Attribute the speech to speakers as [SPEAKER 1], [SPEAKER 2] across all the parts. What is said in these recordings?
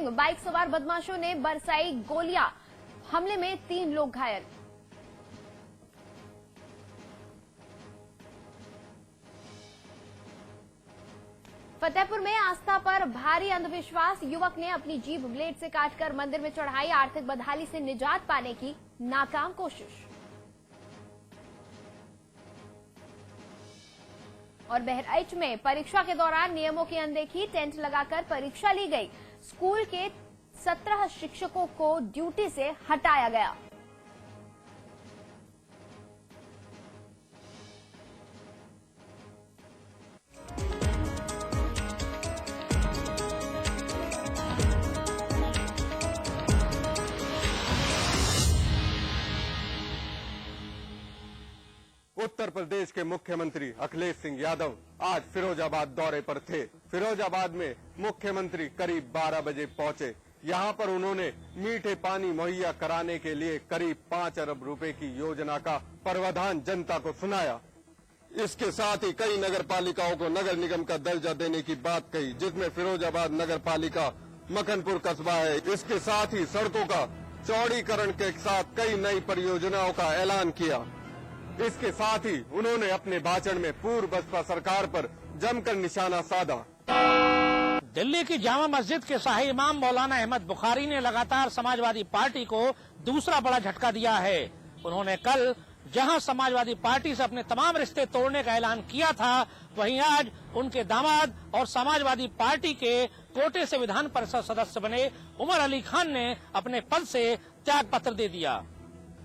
[SPEAKER 1] Singh, bike सवार बदमाशों ने बरसाई गोलियां, हमले में 3 लोग घायल। फतेहपुर में आस्था पर भारी अंधविश्वास, युवक ने अपनी जीभ ब्लेड से काटकर मंदिर में चढ़ाई, आर्थिक बदहाली से निजात पाने की नाकाम कोशिश। और बहराइच में परीक्षा के दौरान नियमों की अनदेखी, टेंट लगाकर परीक्षा ली गई, स्कूल के 17 शिक्षकों को ड्यूटी से हटाया गया।
[SPEAKER 2] उत्तर प्रदेश के मुख्यमंत्री अखिलेश सिंह यादव आज फिरोजाबाद दौरे पर थे। फिरोजाबाद में मुख्यमंत्री करीब 12 बजे पहुंचे। यहां पर उन्होंने मीठे पानी मुहैया कराने के लिए करीब 5 अरब रुपए की योजना का प्रावधान जनता को सुनाया। इसके साथ ही कई नगर पालिकाओं को नगर निगम का दर्जा देने की बात कही, जिसमें फिरोजाबाद नगर पालिका मखनपुर कस्बा है। इसके साथ ही सड़कों का चौड़ीकरण के साथ कई नई परियोजनाओं का ऐलान किया। इसके साथ ही उन्होंने अपने भाषण में पूर्व बसपा सरकार पर जमकर निशाना साधा।
[SPEAKER 3] दिल्ली की जामा मस्जिद के शाही इमाम मौलाना अहमद बुखारी ने लगातार समाजवादी पार्टी को दूसरा बड़ा झटका दिया है। उन्होंने कल जहां समाजवादी पार्टी से अपने तमाम रिश्ते तोड़ने का ऐलान किया था, वहीं आज उनके दामाद और समाजवादी पार्टी के कोटे से विधान परिषद सदस्य बने उमर अली खान ने अपने पद से त्याग पत्र दे दिया।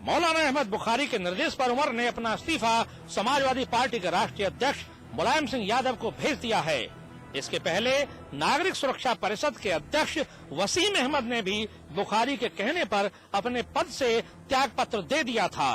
[SPEAKER 3] मौलाना अहमद बुखारी के निर्देश पर उमर ने अपना इस्तीफा समाजवादी पार्टी के राष्ट्रीय अध्यक्ष मुलायम सिंह यादव को भेज दिया है। इसके पहले नागरिक सुरक्षा परिषद के अध्यक्ष वसीम अहमद ने भी बुखारी के कहने पर अपने पद से त्याग पत्र दे दिया था।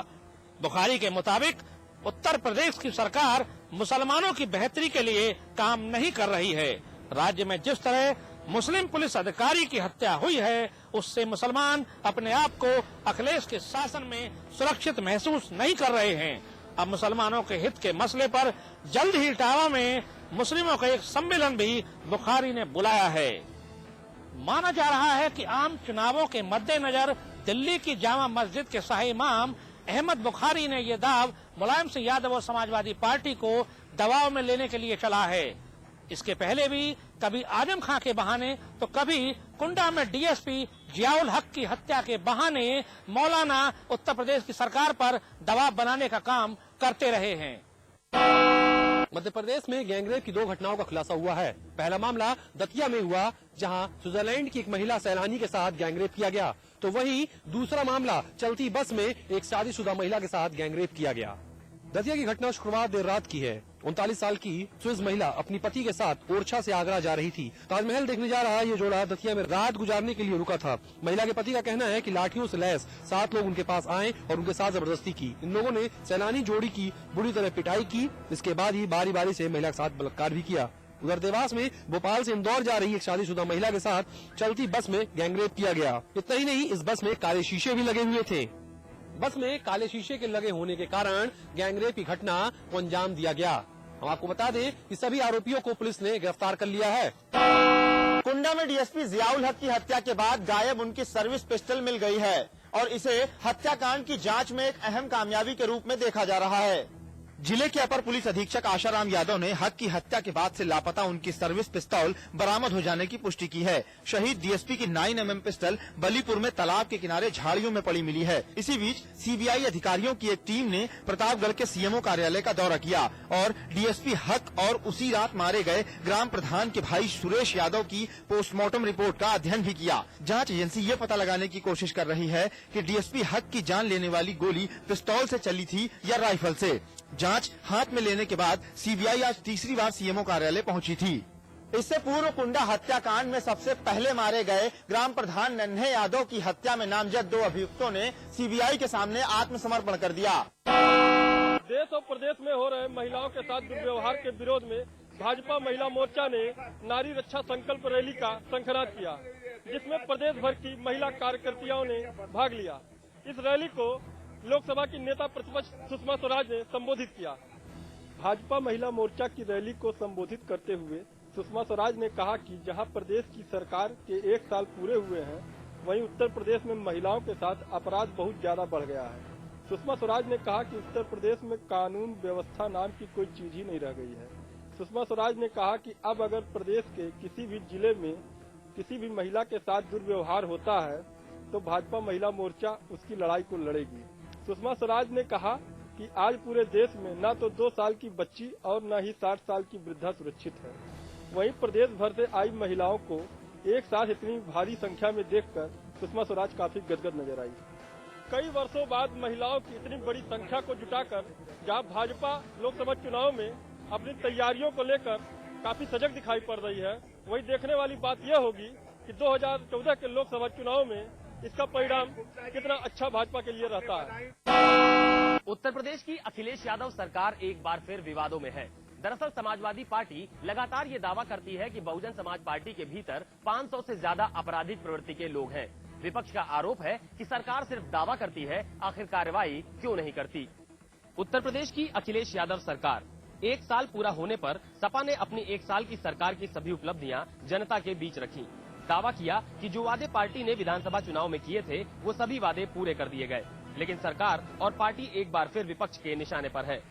[SPEAKER 3] बुखारी के मुताबिक उत्तर प्रदेश की सरकार मुसलमानों की बेहतरी के लिए काम नहीं कर रही है। राज्य में जिस तरह मुस्लिम पुलिस अधिकारी की हत्या हुई है, उससे मुसलमान अपने आप को अखिलेश के शासन में सुरक्षित महसूस नहीं कर रहे हैं। अब मुसलमानों के हित के मसले पर जल्द ही इटावा में मुस्लिमों का एक सम्मेलन भी बुखारी ने बुलाया है। माना जा रहा है कि आम चुनावों के मद्देनजर दिल्ली की जामा मस्जिद के शाही इमाम अहमद बुखारी ने ये दाव मुलायम सिंह यादव और समाजवादी पार्टी को दबाव में लेने के लिए चला है। इसके पहले भी कभी आजम खां के बहाने तो कभी कुंडा में डीएसपी जियाउल हक की हत्या के बहाने मौलाना उत्तर प्रदेश की सरकार पर दबाव बनाने का काम करते रहे हैं।
[SPEAKER 4] मध्य प्रदेश में गैंगरेप की 2 घटनाओं का खुलासा हुआ है। पहला मामला दतिया में हुआ, जहां स्विट्जरलैंड की एक महिला सैलानी के साथ गैंगरेप किया गया, तो वहीं दूसरा मामला चलती बस में एक शादीशुदा महिला के साथ गैंगरेप किया गया। दतिया की घटना शुक्रवार देर रात की है। 39 साल की स्विस महिला अपनी पति के साथ ओरछा से आगरा जा रही थी। ताजमहल देखने जा रहा ये जोड़ा दतिया में रात गुजारने के लिए रुका था। महिला के पति का कहना है कि लाठियों से लैस 7 लोग उनके पास आए और उनके साथ जबरदस्ती की। इन लोगों ने सैलानी जोड़ी की बुरी तरह पिटाई की। इसके बाद ही बारी बारी से महिला के साथ बलात्कार भी किया। उधर देवास में भोपाल से इंदौर जा रही एक शादीशुदा महिला के साथ चलती बस में गैंगरेप किया गया। इतना ही नहीं, इस बस में काले शीशे भी लगे हुए थे। बस में काले शीशे के लगे होने के कारण गैंगरेप की घटना को अंजाम दिया गया। हम आपको बता दें कि सभी आरोपियों को पुलिस ने गिरफ्तार कर लिया है।
[SPEAKER 5] कुंडा में डीएसपी जियाउल हक की हत्या के बाद गायब उनकी सर्विस पिस्टल मिल गई है और इसे हत्याकांड की जांच में एक अहम कामयाबी के रूप में देखा जा रहा है। जिले के अपर पुलिस अधीक्षक आशाराम यादव ने हक की हत्या के बाद से लापता उनकी सर्विस पिस्तौल बरामद हो जाने की पुष्टि की है। शहीद डीएसपी की 9mm पिस्टल बलीपुर में तालाब के किनारे झाड़ियों में पड़ी मिली है। इसी बीच सीबीआई अधिकारियों की एक टीम ने प्रतापगढ़ के सीएमओ कार्यालय का दौरा किया और डीएसपी हक और उसी रात मारे गए ग्राम प्रधान के भाई सुरेश यादव की पोस्टमार्टम रिपोर्ट का अध्ययन भी किया। जाँच एजेंसी ये पता लगाने की कोशिश कर रही है कि डीएसपी हक की जान लेने वाली गोली पिस्तौल से चली थी या राइफल से। जांच हाथ में लेने के बाद सीबीआई आज तीसरी बार सीएमओ कार्यालय पहुंची थी। इससे पूर्व कुंडा हत्याकांड में सबसे पहले मारे गए ग्राम प्रधान नन्हे यादव की हत्या में नामजद 2 अभियुक्तों ने सीबीआई के सामने आत्मसमर्पण कर दिया।
[SPEAKER 6] देश और प्रदेश में हो रहे महिलाओं के साथ दुर्व्यवहार के विरोध में भाजपा महिला मोर्चा ने नारी रक्षा संकल्प रैली का शंखनाद किया, जिसमें प्रदेश भर की महिला कार्यकर्तियों ने भाग लिया। इस रैली को लोकसभा की नेता प्रतिपक्ष सुषमा स्वराज ने संबोधित किया। भाजपा महिला मोर्चा की रैली को संबोधित करते हुए सुषमा स्वराज ने कहा कि जहां प्रदेश की सरकार के 1 साल पूरे हुए हैं, वहीं उत्तर प्रदेश में महिलाओं के साथ अपराध बहुत ज्यादा बढ़ गया है। सुषमा स्वराज ने कहा कि उत्तर प्रदेश में कानून व्यवस्था नाम की कोई चीज ही नहीं रह गई है। सुषमा स्वराज ने कहा कि अब अगर प्रदेश के किसी भी जिले में किसी भी महिला के साथ दुर्व्यवहार होता है तो भाजपा महिला मोर्चा उसकी लड़ाई को लड़ेगी। सुषमा स्वराज ने कहा कि आज पूरे देश में न तो 2 साल की बच्ची और न ही 60 साल की वृद्धा सुरक्षित है। वहीं प्रदेश भर से आई महिलाओं को एक साथ इतनी भारी संख्या में देखकर सुषमा स्वराज काफी गदगद नजर आई। कई वर्षों बाद महिलाओं की इतनी बड़ी संख्या को जुटाकर जहां भाजपा लोकसभा चुनाव में अपनी तैयारियों को लेकर काफी सजग दिखाई पड़ रही है, वही देखने वाली बात यह होगी कि 2014 के लोकसभा चुनाव में इसका परिणाम कितना अच्छा भाजपा के लिए रहता है।
[SPEAKER 7] उत्तर प्रदेश की अखिलेश यादव सरकार एक बार फिर विवादों में है। दरअसल समाजवादी पार्टी लगातार ये दावा करती है कि बहुजन समाज पार्टी के भीतर 500 से ज्यादा आपराधिक प्रवृत्ति के लोग हैं। विपक्ष का आरोप है कि सरकार सिर्फ दावा करती है, आखिर कार्रवाई क्यों नहीं करती। उत्तर प्रदेश की अखिलेश यादव सरकार 1 साल पूरा होने पर सपा ने अपनी 1 साल की सरकार की सभी उपलब्धियां जनता के बीच रखी। दावा किया कि जो वादे पार्टी ने विधानसभा चुनाव में किए थे वो सभी वादे पूरे कर दिए गए, लेकिन सरकार और पार्टी एक बार फिर विपक्ष के निशाने पर है।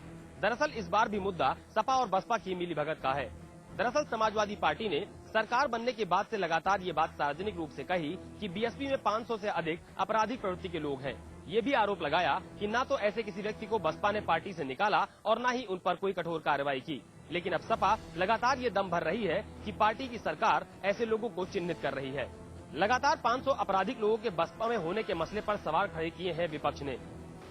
[SPEAKER 7] दरअसल इस बार भी मुद्दा सपा और बसपा की मिलीभगत का है। दरअसल समाजवादी पार्टी ने सरकार बनने के बाद से लगातार ये बात सार्वजनिक रूप से कही कि बीएसपी में 500 से अधिक आपराधिक प्रवृत्ति के लोग हैं। ये भी आरोप लगाया कि न तो ऐसे किसी व्यक्ति को बसपा ने पार्टी से निकाला और न ही उन पर कोई कठोर कार्रवाई की। लेकिन अब सपा लगातार ये दम भर रही है कि पार्टी की सरकार ऐसे लोगों को चिन्हित कर रही है। लगातार 500 आपराधिक लोगों के बसपा में होने के मसले पर सवाल खड़े किए हैं विपक्ष ने।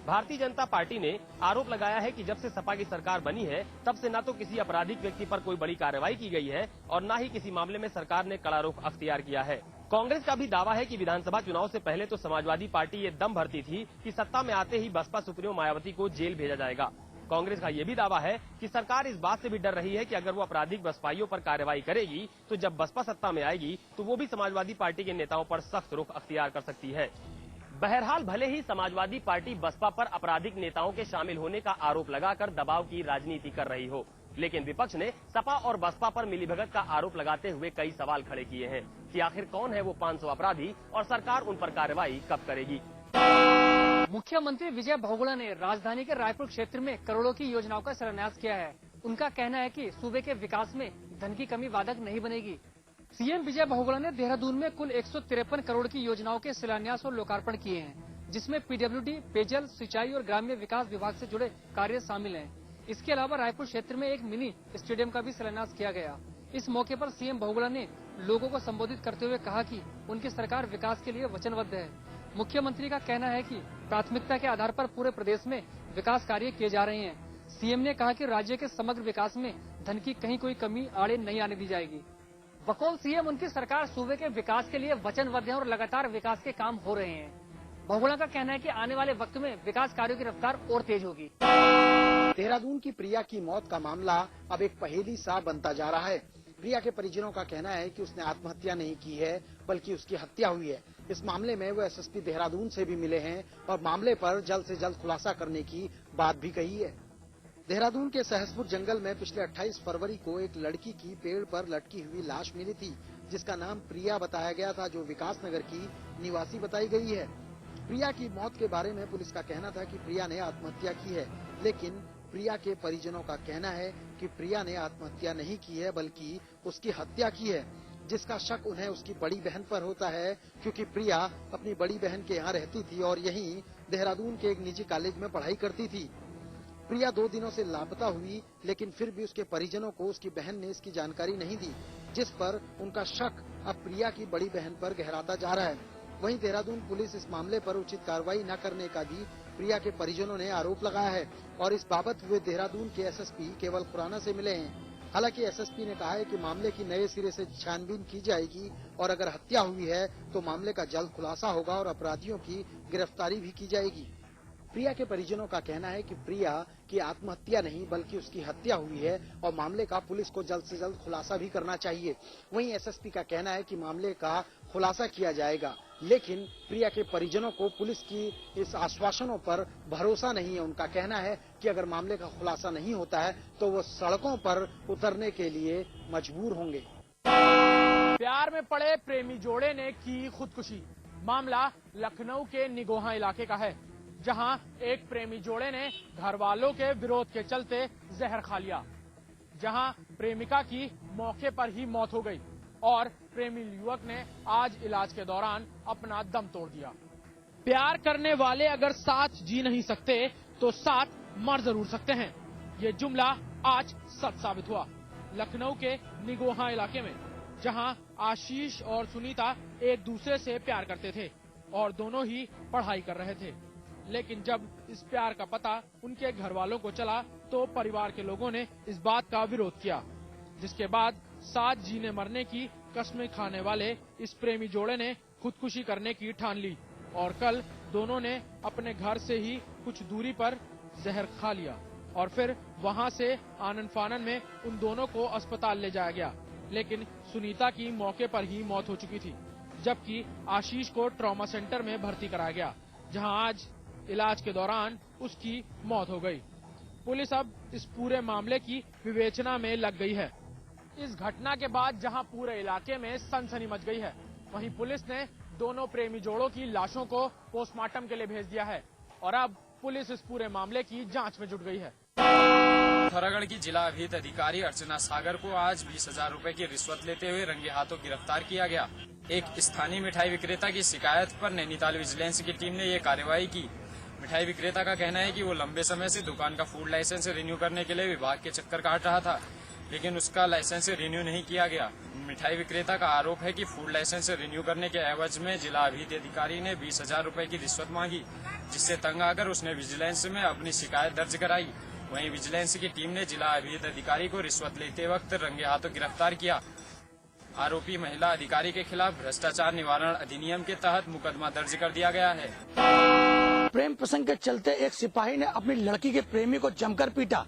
[SPEAKER 7] भारतीय जनता पार्टी ने आरोप लगाया है कि जब से सपा की सरकार बनी है तब से न तो किसी आपराधिक व्यक्ति पर कोई बड़ी कार्रवाई की गई है और न ही किसी मामले में सरकार ने कड़ा रुख अख्तियार किया है। कांग्रेस का भी दावा है कि विधानसभा चुनाव से पहले तो समाजवादी पार्टी ये दम भरती थी कि सत्ता में आते ही बसपा सुप्रीमो मायावती को जेल भेजा जाएगा। कांग्रेस का ये भी दावा है कि सरकार इस बात से भी डर रही है कि अगर वो आपराधिक बसपाइयों पर कार्रवाई करेगी तो जब बसपा सत्ता में आएगी तो वो भी समाजवादी पार्टी के नेताओं पर सख्त रुख अख्तियार कर सकती है। बहरहाल भले ही समाजवादी पार्टी बसपा पर आपराधिक नेताओं के शामिल होने का आरोप लगाकर दबाव की राजनीति कर रही हो, लेकिन विपक्ष ने सपा और बसपा पर मिलीभगत का आरोप लगाते हुए कई सवाल खड़े किए हैं कि आखिर कौन है वो 500 अपराधी और सरकार उन पर कार्रवाई कब करेगी।
[SPEAKER 8] मुख्यमंत्री विजय बहुगुणा ने राजधानी के रायपुर क्षेत्र में करोड़ों की योजनाओं का शिलान्यास किया है। उनका कहना है कि सूबे के विकास में धन की कमी बाधक नहीं बनेगी। सीएम विजय बहुगुणा ने देहरादून में कुल 153 करोड़ की योजनाओं के शिलान्यास और लोकार्पण किए हैं, जिसमें पीडब्ल्यूडी, पेयजल, सिंचाई और ग्राम्य विकास विभाग से जुड़े कार्य शामिल हैं। इसके अलावा रायपुर क्षेत्र में एक मिनी स्टेडियम का भी शिलान्यास किया गया। इस मौके पर सीएम बहुगुणा ने लोगों को संबोधित करते हुए कहा कि उनकी सरकार विकास के लिए वचनबद्ध है। मुख्यमंत्री का कहना है कि प्राथमिकता के आधार पर पूरे प्रदेश में विकास कार्य किए जा रहे हैं। सीएम ने कहा कि राज्य के समग्र विकास में धन की कहीं कोई कमी आड़े नहीं आने दी जाएगी। बकौल सीएम उनकी सरकार सूबे के विकास के लिए वचनबद्ध है और लगातार विकास के काम हो रहे हैं। बहुगुणा का कहना है कि आने वाले वक्त में विकास कार्यों की रफ्तार और तेज होगी।
[SPEAKER 9] देहरादून की प्रिया की मौत का मामला अब एक पहेली सा बनता जा रहा है। प्रिया के परिजनों का कहना है कि उसने आत्महत्या नहीं की है बल्कि उसकी हत्या हुई है। इस मामले में वो एसएसपी देहरादून से भी मिले हैं और मामले पर जल्द से जल्द खुलासा करने की बात भी कही है। देहरादून के सहसपुर जंगल में पिछले 28 फरवरी को एक लड़की की पेड़ पर लटकी हुई लाश मिली थी, जिसका नाम प्रिया बताया गया था, जो विकास नगर की निवासी बताई गई है। प्रिया की मौत के बारे में पुलिस का कहना था कि प्रिया ने आत्महत्या की है, लेकिन प्रिया के परिजनों का कहना है कि प्रिया ने आत्महत्या नहीं की है बल्कि उसकी हत्या की है, जिसका शक उन्हें उसकी बड़ी बहन पर होता है, क्योंकि प्रिया अपनी बड़ी बहन के यहाँ रहती थी और यहीं देहरादून के एक निजी कॉलेज में पढ़ाई करती थी। प्रिया 2 दिनों से लापता हुई, लेकिन फिर भी उसके परिजनों को उसकी बहन ने इसकी जानकारी नहीं दी, जिस पर उनका शक अब प्रिया की बड़ी बहन पर गहराता जा रहा है। वहीं देहरादून पुलिस इस मामले पर उचित कार्रवाई न करने का भी प्रिया के परिजनों ने आरोप लगाया है और इस बाबत वे देहरादून के एसएसपी केवल खुराना से मिले हैं। हालांकि एसएसपी ने कहा है कि मामले की नए सिरे से छानबीन की जाएगी और अगर हत्या हुई है तो मामले का जल्द खुलासा होगा और अपराधियों की गिरफ्तारी भी की जाएगी। प्रिया के परिजनों का कहना है कि प्रिया की आत्महत्या नहीं बल्कि उसकी हत्या हुई है और मामले का पुलिस को जल्द से जल्द खुलासा भी करना चाहिए। वहीं एसएसपी का कहना है कि मामले का खुलासा किया जाएगा। लेकिन प्रिया के परिजनों को पुलिस की इस आश्वासनों पर भरोसा नहीं है। उनका कहना है कि अगर मामले का खुलासा नहीं होता है तो वो सड़कों पर उतरने के लिए मजबूर होंगे।
[SPEAKER 3] प्यार में पड़े प्रेमी जोड़े ने की खुदकुशी। मामला लखनऊ के निगोहा इलाके का है, जहां एक प्रेमी जोड़े ने घर वालों के विरोध के चलते जहर खा लिया, जहां प्रेमिका की मौके पर ही मौत हो गई और प्रेमी युवक ने आज इलाज के दौरान अपना दम तोड़ दिया। प्यार करने वाले अगर साथ जी नहीं सकते तो साथ मर जरूर सकते हैं, ये जुमला आज सच साबित हुआ। लखनऊ के निगोहा इलाके में, जहां आशीष और सुनीता एक दूसरे से प्यार करते थे और दोनों ही पढ़ाई कर रहे थे, लेकिन जब इस प्यार का पता उनके घर वालों को चला तो परिवार के लोगों ने इस बात का विरोध किया, जिसके बाद साथ जीने मरने की कस्में खाने वाले इस प्रेमी जोड़े ने खुदकुशी करने की ठान ली और कल दोनों ने अपने घर से ही कुछ दूरी पर जहर खा लिया और फिर वहां से आनन फानन में उन दोनों को अस्पताल ले जाया गया, लेकिन सुनीता की मौके पर ही मौत हो चुकी थी, जबकि आशीष को ट्रॉमा सेंटर में भर्ती कराया गया, जहां आज इलाज के दौरान उसकी मौत हो गई। पुलिस अब इस पूरे मामले की विवेचना में लग गई है। इस घटना के बाद जहां पूरे इलाके में सनसनी मच गई है, वहीं पुलिस ने दोनों प्रेमी जोड़ों की लाशों को पोस्टमार्टम के लिए भेज दिया है और अब पुलिस इस पूरे मामले की जांच में जुट गई है।
[SPEAKER 10] पिथौरागढ़ की जिला अभिहित अधिकारी अर्चना सागर को आज 20,000 रुपए की रिश्वत लेते हुए रंगे हाथों गिरफ्तार किया गया। एक स्थानीय मिठाई विक्रेता की शिकायत पर नैनीताल विजिलेंस की टीम ने ये कार्रवाई की। मिठाई विक्रेता का कहना है कि वो लंबे समय से दुकान का फूड लाइसेंस रिन्यू करने के लिए विभाग के चक्कर काट रहा था, लेकिन उसका लाइसेंस रिन्यू नहीं किया गया। मिठाई विक्रेता का आरोप है कि फूड लाइसेंस रिन्यू करने के एवज में जिला अभिहित अधिकारी ने 20,000 रुपए की रिश्वत मांगी, जिससे तंग आकर उसने विजिलेंस में अपनी शिकायत दर्ज कराई। वहीं विजिलेंस की टीम ने जिला अभिहित अधिकारी को रिश्वत लेते वक्त रंगे हाथों गिरफ्तार किया। आरोपी महिला अधिकारी के खिलाफ भ्रष्टाचार निवारण अधिनियम के तहत मुकदमा दर्ज कर दिया गया है।
[SPEAKER 11] प्रेम प्रसंग के चलते एक सिपाही ने अपनी लड़की के प्रेमी को जमकर पीटा।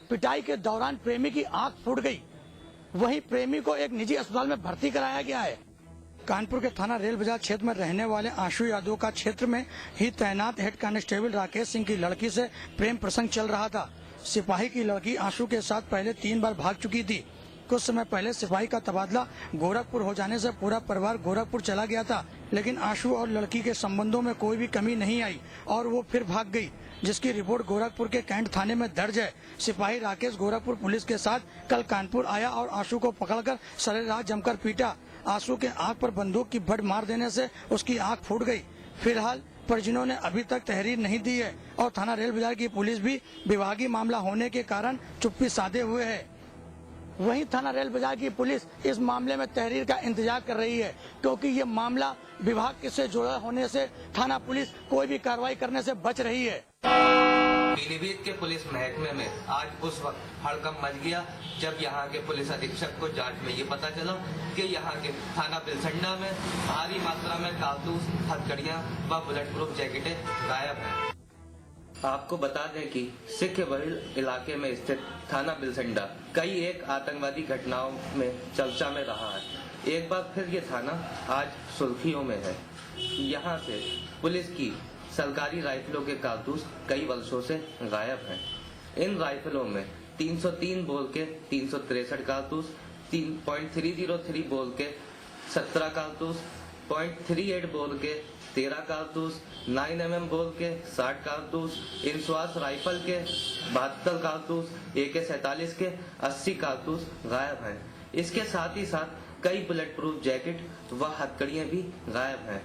[SPEAKER 11] पिटाई के दौरान प्रेमी की आंख फूट गई। वहीं प्रेमी को एक निजी अस्पताल में भर्ती कराया गया है। कानपुर के थाना रेल बाजार क्षेत्र में रहने वाले आशु यादव का क्षेत्र में ही तैनात हेड कांस्टेबल राकेश सिंह की लड़की से प्रेम प्रसंग चल रहा था। सिपाही की लड़की आशु के साथ पहले 3 बार भाग चुकी थी। कुछ समय पहले सिपाही का तबादला गोरखपुर हो जाने से पूरा परिवार गोरखपुर चला गया था, लेकिन आशु और लड़की के संबंधों में कोई भी कमी नहीं आई और वो फिर भाग गई, जिसकी रिपोर्ट गोरखपुर के कैंट थाने में दर्ज है। सिपाही राकेश गोरखपुर पुलिस के साथ कल कानपुर आया और आशु को पकड़कर सरेराह जमकर पीटा। आशु के आंख पर बंदूक की बट मार देने से उसकी आंख फूट गई। फिलहाल परिजनों ने अभी तक तहरीर नहीं दी है और थाना रेल बाजार की पुलिस भी विभागीय मामला होने के कारण चुप्पी साधे हुए है। वहीं थाना रेल बाजार की पुलिस इस मामले में तहरीर का इंतजार कर रही है, क्योंकि ये मामला विभाग से जुड़ा होने से थाना पुलिस कोई भी कार्रवाई करने से बच रही है।
[SPEAKER 12] पीलीभीत के पुलिस महकमे में आज उस वक्त हड़कंप मच गया जब यहाँ के पुलिस अधीक्षक को जांच में ये पता चला कि यहाँ के थाना बिलसंडा में भारी मात्रा में कारतूस, हथकड़ियाँ व बुलेट प्रूफ जैकेटें गायब हैं। आपको बता दें कि सिख बहुल इलाके में स्थित थाना बिलसंडा कई एक आतंकवादी घटनाओं में चर्चा में रहा है। एक बार फिर ये थाना आज सुर्खियों में है। यहाँ से पुलिस की सरकारी राइफलों के कारतूस कई वर्षों से गायब हैं। इन राइफलों में 303 बोल के 363 कारतूस, 3.303 बोल के 17 कारतूस, 0.38 बोल के 13 कारतूस, 9mm बोल के 60 कारतूस, इंश्वास राइफल के 72 कारतूस, AK-47 के 80 कारतूस गायब हैं। इसके साथ ही साथ कई बुलेट प्रूफ जैकेट व हथकड़ियां भी गायब हैं।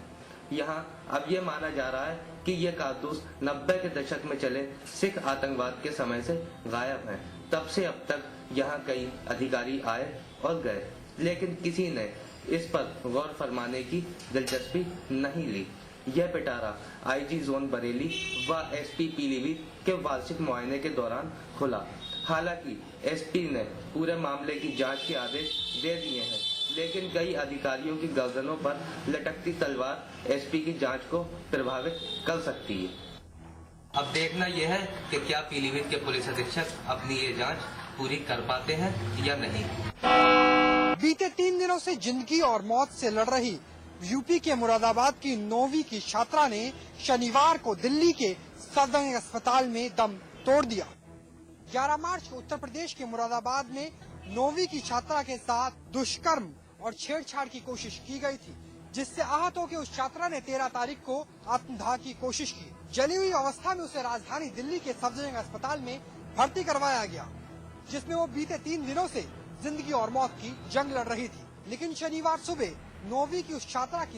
[SPEAKER 12] यहाँ अब ये माना जा रहा है कि ये कारतूस 90 के दशक में चले सिख आतंकवाद के समय से गायब हैं। तब से अब तक यहाँ कई अधिकारी आए और गए, लेकिन किसी ने इस पर गौर फरमाने की दिलचस्पी नहीं ली। यह पिटारा IG जोन बरेली व SP पीलीभीत के वार्षिक मुआयने के दौरान खुला। हालांकि SP ने पूरे मामले की जांच के आदेश दे दिए हैं, लेकिन कई अधिकारियों की गर्दनों पर लटकती तलवार SP की जांच को प्रभावित कर सकती है। अब देखना यह है कि क्या पीलीभीत के पुलिस अधीक्षक अपनी ये जांच पूरी कर पाते हैं या नहीं।
[SPEAKER 13] बीते 3 दिनों से जिंदगी और मौत से लड़ रही यूपी के मुरादाबाद की 9वीं की छात्रा ने शनिवार को दिल्ली के सफदरजंग अस्पताल में दम तोड़ दिया। 11 मार्च को उत्तर प्रदेश के मुरादाबाद में 9वीं की छात्रा के साथ दुष्कर्म और छेड़छाड़ की कोशिश की गई थी, जिससे आहत होकर उस छात्रा ने 13 तारीख को आत्मदाह की कोशिश की। जली हुई अवस्था में उसे राजधानी दिल्ली के सफदरजंग अस्पताल में भर्ती करवाया गया, जिसमें वो बीते 3 दिनों से जिंदगी और मौत की जंग लड़ रही थी। लेकिन शनिवार सुबह 9वीं की उस छात्रा की